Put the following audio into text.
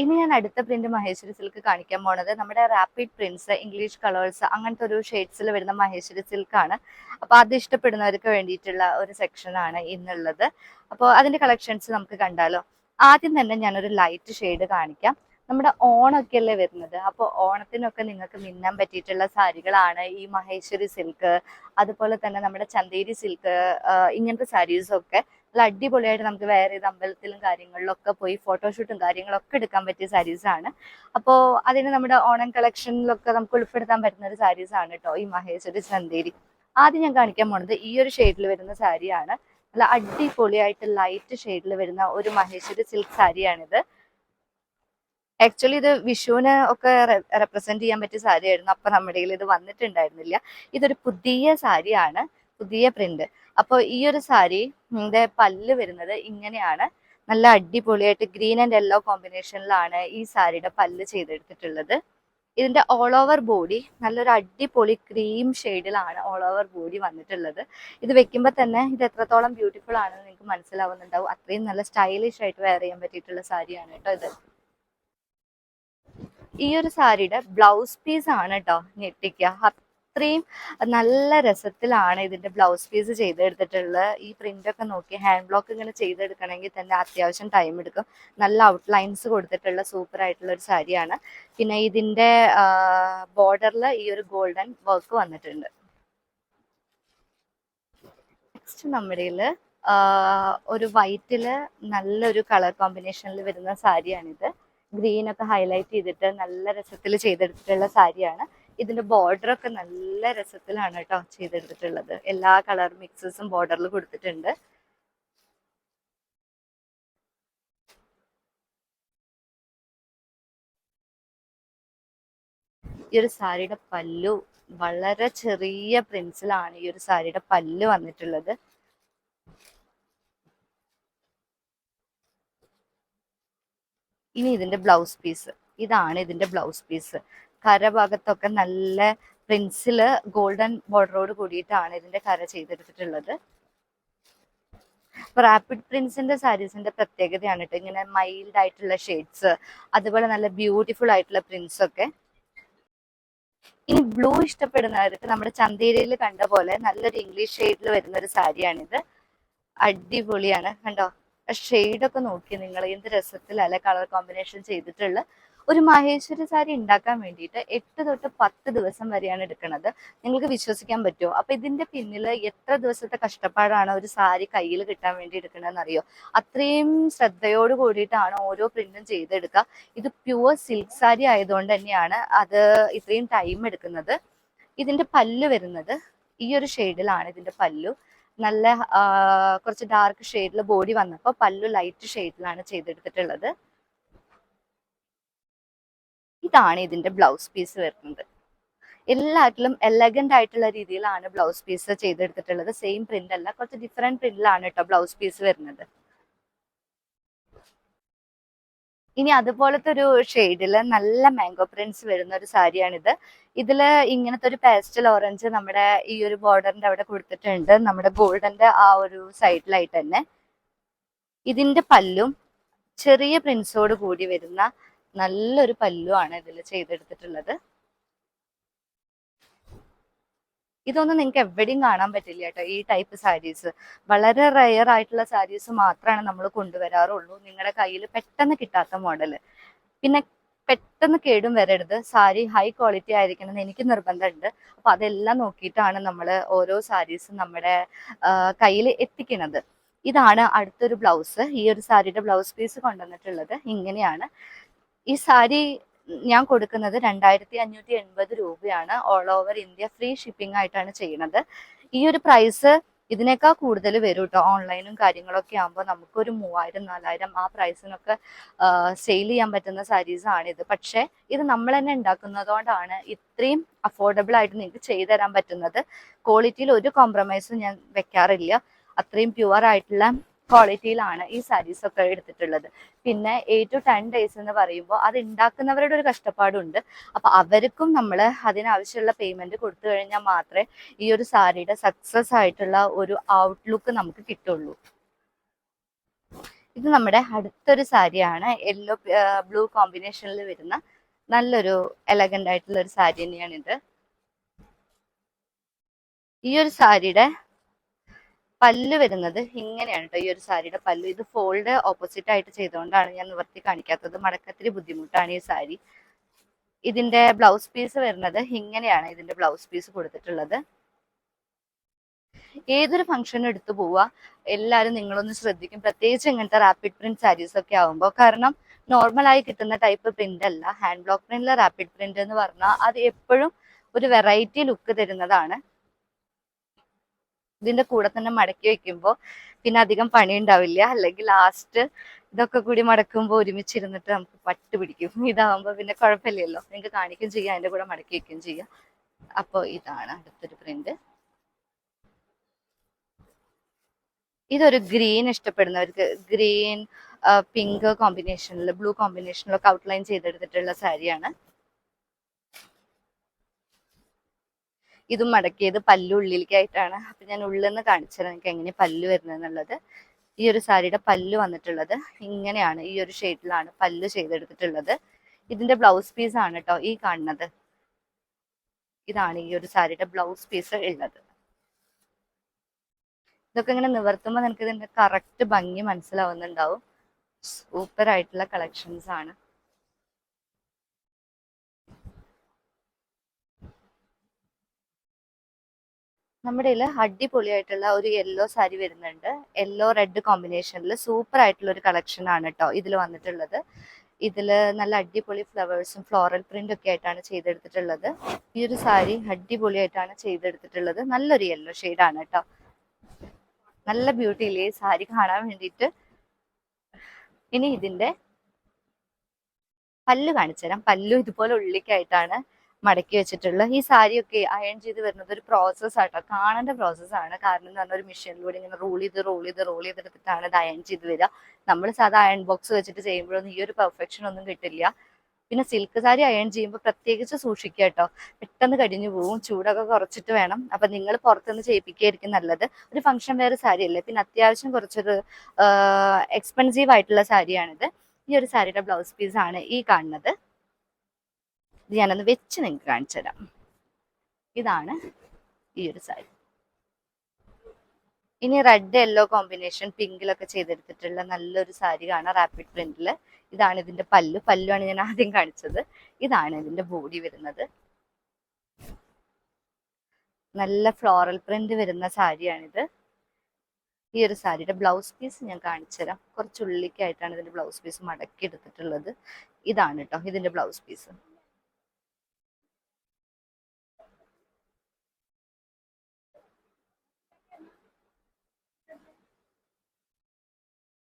ഇനി ഞാൻ അടുത്ത പ്രിന്റ് മഹേശ്വരി സിൽക്ക് കാണിക്കാൻ പോണത് നമ്മുടെ റാപ്പിഡ് പ്രിന്റ്സ്, ഇംഗ്ലീഷ് കളേഴ്സ് അങ്ങനത്തെ ഒരു ഷെയ്ഡ്സിൽ വരുന്ന മഹേശ്വരി സിൽക്ക് ആണ്. അപ്പൊ അത് ഇഷ്ടപ്പെടുന്നവർക്ക് വേണ്ടിയിട്ടുള്ള ഒരു സെക്ഷൻ ആണ് ഇന്നുള്ളത്. അപ്പോൾ അതിന്റെ കളക്ഷൻസ് നമുക്ക് കണ്ടാലോ. ആദ്യം തന്നെ ഞാനൊരു ലൈറ്റ് ഷെയ്ഡ് കാണിക്കാം. നമ്മുടെ ഓണമൊക്കെ അല്ലേ വരുന്നത്, അപ്പോൾ ഓണത്തിനൊക്കെ നിങ്ങൾക്ക് മിന്നാൻ പറ്റിയിട്ടുള്ള സാരികളാണ് ഈ മഹേശ്വരി സിൽക്ക്, അതുപോലെ തന്നെ നമ്മുടെ ചന്തേരി സിൽക്ക്, ഇങ്ങനത്തെ സാരീസൊക്കെ നല്ല അടിപൊളിയായിട്ട് നമുക്ക് വേറെ ഏത് അമ്പലത്തിലും കാര്യങ്ങളിലൊക്കെ പോയി ഫോട്ടോഷൂട്ടും കാര്യങ്ങളൊക്കെ എടുക്കാൻ പറ്റിയ സാരീസ് ആണ്. അപ്പോൾ അതിന് നമ്മുടെ ഓണം കളക്ഷനിലൊക്കെ നമുക്ക് ഉൾപ്പെടുത്താൻ പറ്റുന്ന ഒരു സാരീസ് ആണ് കേട്ടോ ഈ മഹേശ്വരി ചന്തേരി. ആദ്യം ഞാൻ കാണിക്കാൻ പോണത് ഈ ഒരു ഷെയ്ഡിൽ വരുന്ന സാരിയാണ്. നല്ല അടിപൊളിയായിട്ട് ലൈറ്റ് ഷെയ്ഡിൽ വരുന്ന ഒരു മഹേശ്വരി സിൽക്ക് സാരിയാണിത്. ആക്ച്വലി ഇത് വിഷുവിന് ഒക്കെ റെപ്രസെന്റ് ചെയ്യാൻ പറ്റിയ സാരി ആയിരുന്നു. അപ്പൊ നമ്മുടെ കയ്യിൽ ഇത് വന്നിട്ടുണ്ടായിരുന്നില്ല. ഇതൊരു പുതിയ സാരിയാണ്, പുതിയ പ്രിന്റ്. അപ്പോൾ ഈ ഒരു സാരി പല്ല് വരുന്നത് ഇങ്ങനെയാണ്. നല്ല അടിപൊളിയായിട്ട് ഗ്രീൻ ആൻഡ് യെല്ലോ കോമ്പിനേഷനിലാണ് ഈ സാരിയുടെ പല്ല് ചെയ്തെടുത്തിട്ടുള്ളത്. ഇതിന്റെ ഓൾ ഓവർ ബോഡി നല്ലൊരു അടിപൊളി ക്രീം ഷെയ്ഡിലാണ് ഓൾ ഓവർ ബോഡി വന്നിട്ടുള്ളത്. ഇത് വെക്കുമ്പോൾ തന്നെ ഇത് എത്രത്തോളം ബ്യൂട്ടിഫുൾ ആണെന്ന് നിങ്ങൾക്ക് മനസ്സിലാവുന്നുണ്ടാവും. അത്രയും നല്ല സ്റ്റൈലിഷ് ആയിട്ട് വെയർ ചെയ്യാൻ പറ്റിയിട്ടുള്ള സാരിയാണ് കേട്ടോ ഇത്. ഈ ഒരു സാരിയുടെ ബ്ലൗസ് പീസ് ആണ് കേട്ടോ ഞെട്ടിക്കുക. അത്രയും നല്ല രസത്തിലാണ് ഇതിന്റെ ബ്ലൗസ് പീസ് ചെയ്തെടുത്തിട്ടുള്ളത്. ഈ പ്രിന്റ് ഒക്കെ നോക്കി ഹാൻഡ് ബ്ലോക്ക് ഇങ്ങനെ ചെയ്തെടുക്കണമെങ്കിൽ തന്നെ അത്യാവശ്യം ടൈം എടുക്കും. നല്ല ഔട്ട്ലൈൻസ് കൊടുത്തിട്ടുള്ള സൂപ്പർ ആയിട്ടുള്ള ഒരു സാരിയാണ്. പിന്നെ ഇതിന്റെ ബോർഡറിൽ ഈ ഒരു ഗോൾഡൻ വർക്ക് വന്നിട്ടുണ്ട്. നെക്സ്റ്റ് നമ്മുടെ ഒരു വൈറ്റില് നല്ലൊരു കളർ കോമ്പിനേഷനിൽ വരുന്ന സാരിയാണിത്. ഗ്രീൻ ഒക്കെ ഹൈലൈറ്റ് ചെയ്തിട്ട് നല്ല രസത്തിൽ ചെയ്തെടുത്തിട്ടുള്ള സാരിയാണ്. ഇതിന്റെ ബോർഡർ ഒക്കെ നല്ല രസത്തിലാണ് കേട്ടോ ചെയ്തെടുത്തിട്ടുള്ളത്. എല്ലാ കളർ മിക്സസും ബോർഡറിൽ കൊടുത്തിട്ടുണ്ട്. ഈ ഒരു സാരിയുടെ പല്ലു വളരെ ചെറിയ പ്രിൻസിലാണ് ഈ ഒരു സാരിയുടെ പല്ല് വന്നിട്ടുള്ളത്. ഇനി ഇതിന്റെ ബ്ലൗസ് പീസ്, ഇതാണ് ഇതിന്റെ ബ്ലൗസ് പീസ്. കരഭാഗത്തൊക്കെ നല്ല പ്രിൻസില് ഗോൾഡൻ ബോർഡറോട് കൂടിയിട്ടാണ് ഇതിന്റെ കര ചെയ്തെടുത്തിട്ടുള്ളത്. റാപ്പിഡ് പ്രിൻസിന്റെ സാരീസിന്റെ പ്രത്യേകതയാണ് കേട്ടോ ഇങ്ങനെ മൈൽഡ് ആയിട്ടുള്ള ഷെയ്ഡ്സ്, അതുപോലെ നല്ല ബ്യൂട്ടിഫുൾ ആയിട്ടുള്ള പ്രിന്റ്സ് ഒക്കെ. ഇനി ബ്ലൂ ഇഷ്ടപ്പെടുന്നവർക്ക് നമ്മുടെ ചന്തേരിയിൽ കണ്ട പോലെ നല്ലൊരു ഇംഗ്ലീഷ് ഷെയ്ഡിൽ വരുന്ന ഒരു സാരിയാണിത്. അടിപൊളിയാണ് കണ്ടോ. ഷെയ്ഡൊക്കെ നോക്കി നിങ്ങൾ എന്ത് രസത്തിലല്ലേ കളർ കോമ്പിനേഷൻ ചെയ്തിട്ടുള്ള. ഒരു മഹേശ്വരി സാരി ഉണ്ടാക്കാൻ വേണ്ടിയിട്ട് 8 തൊട്ട് 10 ദിവസം വരെയാണ് എടുക്കുന്നത്. നിങ്ങൾക്ക് വിശ്വസിക്കാൻ പറ്റുമോ? അപ്പൊ ഇതിന്റെ പിന്നിൽ എത്ര ദിവസത്തെ കഷ്ടപ്പാടാണ് ഒരു സാരി കയ്യിൽ കിട്ടാൻ വേണ്ടി എടുക്കണമെന്ന് അറിയോ? അത്രയും ശ്രദ്ധയോട് കൂടിയിട്ടാണ് ഓരോ പ്രിന്റും ചെയ്തെടുക്കുക. ഇത് പ്യുവർ സിൽക്ക് സാരി ആയതുകൊണ്ട് തന്നെയാണ് അത് ഇത്രയും ടൈം എടുക്കുന്നത്. ഇതിന്റെ പല്ല് വരുന്നത് ഈ ഒരു ഷെയ്ഡിലാണ് ഇതിന്റെ പല്ലു. നല്ല കുറച്ച് ഡാർക്ക് ഷെയ്ഡിൽ ബോഡി വന്നപ്പോൾ പല്ലു ലൈറ്റ് ഷെയ്ഡിലാണ് ചെയ്തെടുത്തിട്ടുള്ളത്. ഇതാണ് ഇതിന്റെ ബ്ലൗസ് പീസ് വരുന്നത്. എല്ലാറ്റിലും എലഗന്റ് ആയിട്ടുള്ള രീതിയിലാണ് ബ്ലൗസ് പീസ് ചെയ്തെടുത്തിട്ടുള്ളത്. സെയിം പ്രിന്റ് അല്ല, കുറച്ച് ഡിഫറെന്റ് പ്രിന്റിലാണ് കേട്ടോ ബ്ലൗസ് പീസ് വരുന്നത്. ഇനി അതുപോലത്തെ ഒരു ഷെയ്ഡില് നല്ല മാംഗോ പ്രിന്റ്സ് വരുന്ന ഒരു സാരിയാണിത്. ഇതില് ഇങ്ങനത്തെ ഒരു പാസ്റ്റൽ ഓറഞ്ച് നമ്മുടെ ഈ ഒരു ബോർഡറിന്റെ അവിടെ കൊടുത്തിട്ടുണ്ട്, നമ്മുടെ ഗോൾഡന്റെ ആ ഒരു സൈഡിലായിട്ട് തന്നെ. ഇതിന്റെ പല്ലും ചെറിയ പ്രിന്റ്സോട് കൂടി വരുന്ന നല്ലൊരു പല്ലുമാണ് ഇതിൽ ചെയ്തെടുത്തിട്ടുള്ളത്. ഇതൊന്നും നിങ്ങൾക്ക് എവിടെയും കാണാൻ പറ്റില്ല കേട്ടോ ഈ ടൈപ്പ് സാരീസ്. വളരെ റെയർ ആയിട്ടുള്ള സാരീസ് മാത്രമാണ് നമ്മൾ കൊണ്ടുവരാറുള്ളൂ. നിങ്ങളുടെ കയ്യിൽ പെട്ടെന്ന് കിട്ടാത്ത മോഡല്. പിന്നെ പെട്ടെന്ന് കേടും വരരുത്, സാരി ഹൈ ക്വാളിറ്റി ആയിരിക്കണം എന്ന് എനിക്ക് നിർബന്ധമുണ്ട്. അപ്പൊ അതെല്ലാം നോക്കിയിട്ടാണ് നമ്മൾ ഓരോ സാരീസും നമ്മുടെ കയ്യിൽ എത്തിക്കുന്നത്. ഇതാണ് അടുത്തൊരു ബ്ലൗസ്. ഈ ഒരു സാരിയുടെ ബ്ലൗസ് പീസ് കൊണ്ടുവന്നിട്ടുള്ളത് ഇങ്ങനെയാണ്. ഈ സാരി ഞാൻ കൊടുക്കുന്നത് 2580 രൂപയാണ്. All over India free shipping ആയിട്ടാണ് ചെയ്യുന്നത്. ഈ ഒരു പ്രൈസ് ഇതിനേക്കാൾ കൂടുതൽ വരും കേട്ടോ. ഓൺലൈനും കാര്യങ്ങളൊക്കെ ആകുമ്പോൾ നമുക്കൊരു 3000-4000 ആ പ്രൈസിനൊക്കെ സെയിൽ ചെയ്യാൻ പറ്റുന്ന സാരീസ് ആണിത്. പക്ഷെ ഇത് നമ്മൾ തന്നെ ഉണ്ടാക്കുന്നതുകൊണ്ടാണ് ഇത്രയും അഫോർഡബിൾ ആയിട്ട് നിങ്ങൾക്ക് ചെയ്തു തരാൻ പറ്റുന്നത്. ക്വാളിറ്റിയിൽ ഒരു കോംപ്രമൈസും ഞാൻ വെക്കാറില്ല. അത്രയും പ്യുവർ ആയിട്ടുള്ള ക്വാളിറ്റിയിലാണ് ഈ സാരീസ് ഒക്കെ എടുത്തിട്ടുള്ളത്. പിന്നെ 8 to 10 ഡേയ്സ് എന്ന് പറയുമ്പോൾ അത് ഉണ്ടാക്കുന്നവരുടെ ഒരു കഷ്ടപ്പാടുണ്ട്. അപ്പൊ അവർക്കും നമ്മൾ അതിനാവശ്യമുള്ള പേയ്മെന്റ് കൊടുത്തു കഴിഞ്ഞാൽ മാത്രമേ ഈ ഒരു സാരിയുടെ സക്സസ് ആയിട്ടുള്ള ഒരു ഔട്ട്ലുക്ക് നമുക്ക് കിട്ടുള്ളൂ. ഇത് നമ്മുടെ അടുത്തൊരു സാരിയാണ്. യെല്ലോ ബ്ലൂ കോമ്പിനേഷനിൽ വരുന്ന നല്ലൊരു എലഗന്റ് ആയിട്ടുള്ള ഒരു സാരി തന്നെയാണ് ഇത്. ഈ ഒരു സാരിയുടെ പല്ല് വരുന്നത് ഇങ്ങനെയാണ് കേട്ടോ. ഈ ഒരു സാരിയുടെ പല്ല് ഇത് ഫോൾഡ് ഓപ്പോസിറ്റ് ആയിട്ട് ചെയ്തുകൊണ്ടാണ് ഞാൻ നിവർത്തി കാണിക്കാത്തത്. മടക്കത്തിരി ബുദ്ധിമുട്ടാണ് ഈ സാരി. ഇതിന്റെ ബ്ലൗസ് പീസ് വരുന്നത് ഇങ്ങനെയാണ്. ഇതിന്റെ ബ്ലൗസ് പീസ് കൊടുത്തിട്ടുള്ളത്. ഏതൊരു ഫംഗ്ഷനും എടുത്തു പോവുക, എല്ലാവരും നിങ്ങളൊന്ന് ശ്രദ്ധിക്കും, പ്രത്യേകിച്ച് ഇങ്ങനത്തെ റാപ്പിഡ് പ്രിന്റ് സാരീസ് ഒക്കെ ആവുമ്പോൾ. കാരണം നോർമലായി കിട്ടുന്ന ടൈപ്പ് പ്രിന്റ് അല്ല. ഹാൻഡ് ബ്ലോക്ക് പ്രിന്റിലെ റാപ്പിഡ് പ്രിന്റ് എന്ന് പറഞ്ഞാൽ അത് എപ്പോഴും ഒരു വെറൈറ്റി ലുക്ക് തരുന്നതാണ്. ഇതിന്റെ കൂടെ തന്നെ മടക്കി വെക്കുമ്പോൾ പിന്നെ അധികം പണി ഉണ്ടാവില്ല. അല്ലെങ്കിൽ ലാസ്റ്റ് ഇതൊക്കെ കൂടി മടക്കുമ്പോൾ ഒരുമിച്ചിരുന്നിട്ട് നമുക്ക് പട്ട് പിടിക്കും. ഇതാവുമ്പോൾ പിന്നെ കുഴപ്പമില്ലല്ലോ, നിങ്ങൾക്ക് കാണിക്കുകയും ചെയ്യാം, അതിന്റെ കൂടെ മടക്കി വെക്കുകയും ചെയ്യാം. അപ്പോൾ ഇതാണ് അടുത്തൊരു പ്രിന്റ്. ഇതൊരു ഗ്രീൻ ഇഷ്ടപ്പെടുന്നവർക്ക് ഗ്രീൻ പിങ്ക് കോമ്പിനേഷനിൽ ബ്ലൂ കോമ്പിനേഷനിലൊക്കെ ഔട്ട്ലൈൻ ചെയ്തെടുത്തിട്ടുള്ള സാരിയാണ്. ഇതും മടക്കിയത് പല്ലുള്ളിലേക്കായിട്ടാണ്. അപ്പൊ ഞാൻ ഉള്ളിൽ നിന്ന് കാണിച്ചുതരാം എനിക്ക് എങ്ങനെ പല്ല് വരുന്നത് എന്നുള്ളത്. ഈ ഒരു സാരിയുടെ പല്ല് വന്നിട്ടുള്ളത് ഇങ്ങനെയാണ്. ഈ ഒരു ഷെയ്ഡിലാണ് പല്ല് ചെയ്തെടുത്തിട്ടുള്ളത്. ഇതിന്റെ ബ്ലൗസ് പീസ് ആണ് കേട്ടോ ഈ കാണുന്നത്. ഇതാണ് ഈ ഒരു സാരിയുടെ ബ്ലൗസ് പീസ് ഉള്ളത്. ഇതൊക്കെ ഇങ്ങനെ നിവർത്തുമ്പോൾ നിനക്ക് ഇതിന്റെ കറക്റ്റ് ഭംഗി മനസ്സിലാവുന്നുണ്ടാവും. സൂപ്പർ ആയിട്ടുള്ള കളക്ഷൻസ് ആണ്. നമ്മുടെ കയ്യിൽ അടിപൊളിയായിട്ടുള്ള ഒരു യെല്ലോ സാരി വരുന്നുണ്ട്. യെല്ലോ റെഡ് കോമ്പിനേഷനിൽ സൂപ്പർ ആയിട്ടുള്ള ഒരു കളക്ഷൻ ആണ് കേട്ടോ ഇതിൽ വന്നിട്ടുള്ളത്. ഇതില് നല്ല അടിപൊളി ഫ്ലവേഴ്സും ഫ്ലോറൽ പ്രിന്റ് ഒക്കെ ആയിട്ടാണ് ചെയ്തെടുത്തിട്ടുള്ളത്. ഈ ഒരു സാരി അടിപൊളിയായിട്ടാണ് ചെയ്തെടുത്തിട്ടുള്ളത്. നല്ലൊരു യെല്ലോ ആണ് കേട്ടോ. നല്ല ബ്യൂട്ടിയില്ലേ ഈ സാരി കാണാൻ വേണ്ടിയിട്ട്. ഇനി ഇതിന്റെ പല്ല് കാണിച്ചു തരാം. പല്ലു ഇതുപോലെ ഉള്ളിക്കായിട്ടാണ് മടക്കി വെച്ചിട്ടുള്ളത്. ഈ സാരിയൊക്കെ അയൺ ചെയ്ത് വരുന്നത് ഒരു പ്രോസസ് ആട്ടോ, കാണേണ്ട പ്രോസസ്സാണ്. കാരണം എന്ന് പറഞ്ഞാൽ ഒരു മെഷീനിലൂടെ ഇങ്ങനെ റോൾ ചെയ്തെടുത്തിട്ടാണ് ഇത് അയൺ ചെയ്ത് വരിക. നമ്മൾ സാധാ അയൺ ബോക്സ് വെച്ചിട്ട് ചെയ്യുമ്പോഴൊന്നും ഈ ഒരു പെർഫെക്ഷൻ ഒന്നും കിട്ടില്ല. പിന്നെ സിൽക്ക് സാരി അയൺ ചെയ്യുമ്പോൾ പ്രത്യേകിച്ച് സൂക്ഷിക്കുക കേട്ടോ, പെട്ടെന്ന് കരിഞ്ഞു പോവും. ചൂടൊക്കെ കുറച്ചിട്ട് വേണം. അപ്പൊ നിങ്ങൾ പുറത്തുനിന്ന് ചെയ്യിപ്പിക്കുകയായിരിക്കും നല്ലത്. ഒരു ഫംഗ്ഷൻ വെയർ സാരി അല്ലേ, പിന്നെ അത്യാവശ്യം കുറച്ചൊരു എക്സ്പെൻസീവ് ആയിട്ടുള്ള സാരിയാണിത്. ഈ ഒരു സാരിയുടെ ബ്ലൗസ് പീസ് ആണ് ഈ കാണുന്നത്. ഇത് ഞാനൊന്ന് വെച്ച് നിങ്ങൾക്ക് കാണിച്ചു തരാം. ഇതാണ് ഈ ഒരു സാരി. ഇനി റെഡ് യെല്ലോ കോമ്പിനേഷൻ പിങ്കിലൊക്കെ ചെയ്തെടുത്തിട്ടുള്ള നല്ലൊരു സാരി കാണാം റാപ്പിഡ് പ്രിന്റിൽ. ഇതാണ് ഇതിന്റെ പല്ലുമാണ് ഞാൻ ആദ്യം കാണിച്ചത്. ഇതാണ് ഇതിന്റെ ബോഡി വരുന്നത്. നല്ല ഫ്ലോറൽ പ്രിന്റ് വരുന്ന സാരിയാണിത്. ഈ ഒരു സാരിയുടെ ബ്ലൗസ് പീസ് ഞാൻ കാണിച്ചു തരാം. കുറച്ച് ഉള്ളിക്കായിട്ടാണ് ഇതിന്റെ ബ്ലൗസ് പീസ് മടക്കി എടുത്തിട്ടുള്ളത്. ഇതാണ് കേട്ടോ ഇതിന്റെ ബ്ലൗസ് പീസ്.